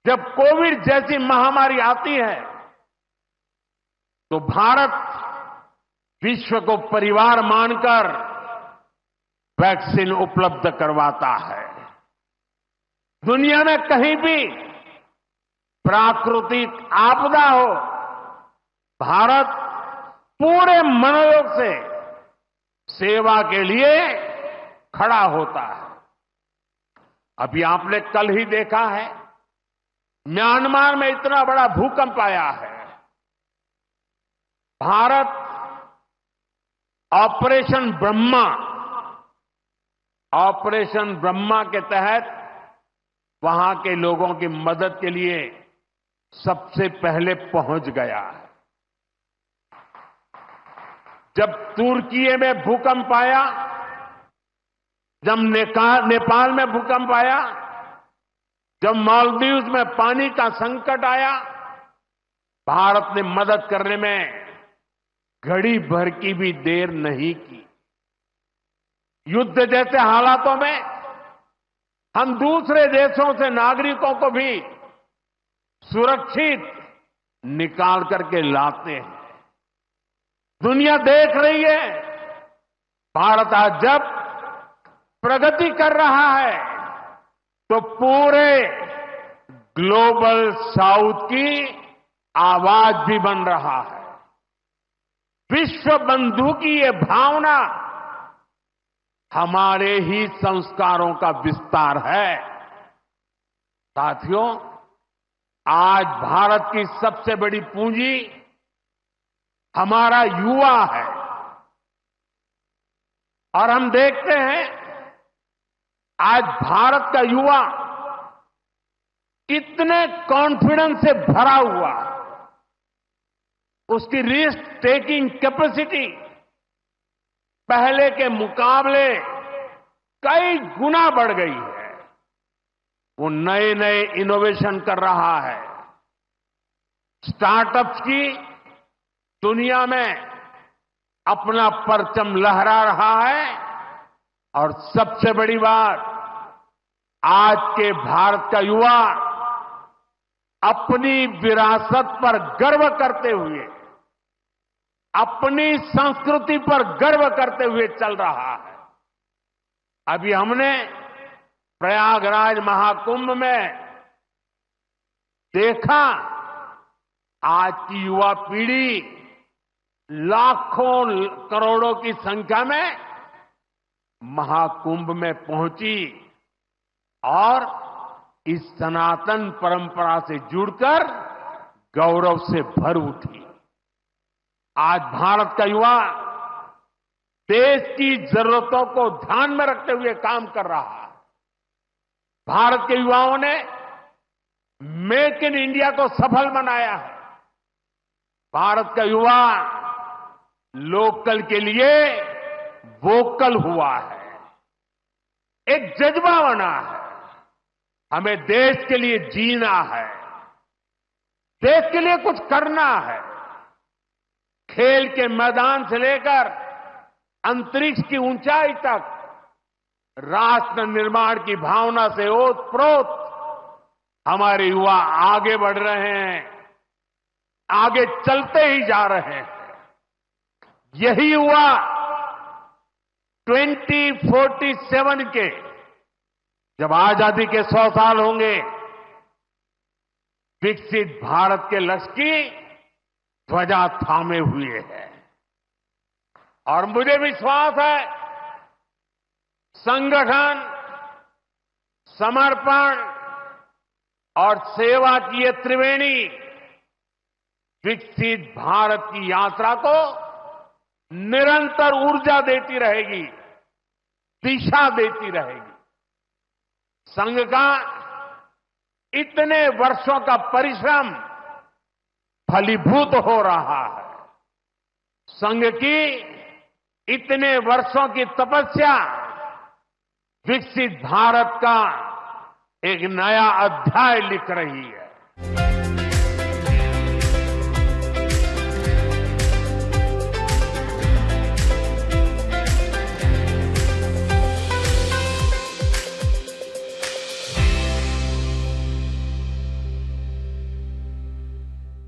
जब कोविड जैसी महामारी आती है तो भारत विश्व को परिवार मानकर वैक्सीन उपलब्ध करवाता है। दुनिया में कहीं भी प्राकृतिक आपदा हो, भारत पूरे मनोयोग से सेवा के लिए खड़ा होता है। अभी आपने कल ही देखा है, म्यांमार में इतना बड़ा भूकंप आया है। भारत ऑपरेशन ब्रह्मा के तहत वहां के लोगों की मदद के लिए सबसे पहले पहुंच गया है। जब तुर्की में भूकंप आया, जब नेपाल में भूकंप आया, जब मालदीव्स में पानी का संकट आया, भारत ने मदद करने में घड़ी भर की भी देर नहीं की। युद्ध जैसे हालातों में हम दूसरे देशों से नागरिकों को भी सुरक्षित निकाल करके लाते हैं। दुनिया देख रही है, भारत आज जब प्रगति कर रहा है तो पूरे ग्लोबल साउथ की आवाज भी बन रहा है। विश्व बंधु की ये भावना हमारे ही संस्कारों का विस्तार है। साथियों, आज भारत की सबसे बड़ी पूंजी हमारा युवा है और हम देखते हैं आज भारत का युवा कितने कॉन्फिडेंस से भरा हुआ है। उसकी रिस्क टेकिंग कैपेसिटी पहले के मुकाबले कई गुना बढ़ गई है। वो नए नए इनोवेशन कर रहा है, स्टार्टअप्स की दुनिया में अपना परचम लहरा रहा है। और सबसे बड़ी बात, आज के भारत का युवा अपनी विरासत पर गर्व करते हुए, अपनी संस्कृति पर गर्व करते हुए चल रहा है। अभी हमने प्रयागराज महाकुंभ में देखा, आज की युवा पीढ़ी लाखों करोड़ों की संख्या में महाकुंभ में पहुंची और इस सनातन परंपरा से जुड़कर गौरव से भर उठी। आज भारत का युवा देश की जरूरतों को ध्यान में रखते हुए काम कर रहा है। भारत के युवाओं ने मेक इन इंडिया को सफल बनाया है। भारत का युवा लोकल के लिए वोकल हुआ है, एक जज्बा बना है। हमें देश के लिए जीना है, देश के लिए कुछ करना है। खेल के मैदान से लेकर अंतरिक्ष की ऊंचाई तक राष्ट्र निर्माण की भावना से ओतप्रोत हमारे युवा आगे बढ़ रहे हैं, आगे चलते ही जा रहे हैं। यही युवा 2047 के जब आजादी के 100 साल होंगे, विकसित भारत के लक्ष्य की ध्वजा थामे हुए है। और मुझे विश्वास है, संगठन, समर्पण और सेवा की ये त्रिवेणी विकसित भारत की यात्रा को निरंतर ऊर्जा देती रहेगी, दिशा देती रहेगी। संघ का इतने वर्षों का परिश्रम फलीभूत हो रहा है। संघ की इतने वर्षों की तपस्या विकसित भारत का एक नया अध्याय लिख रही है।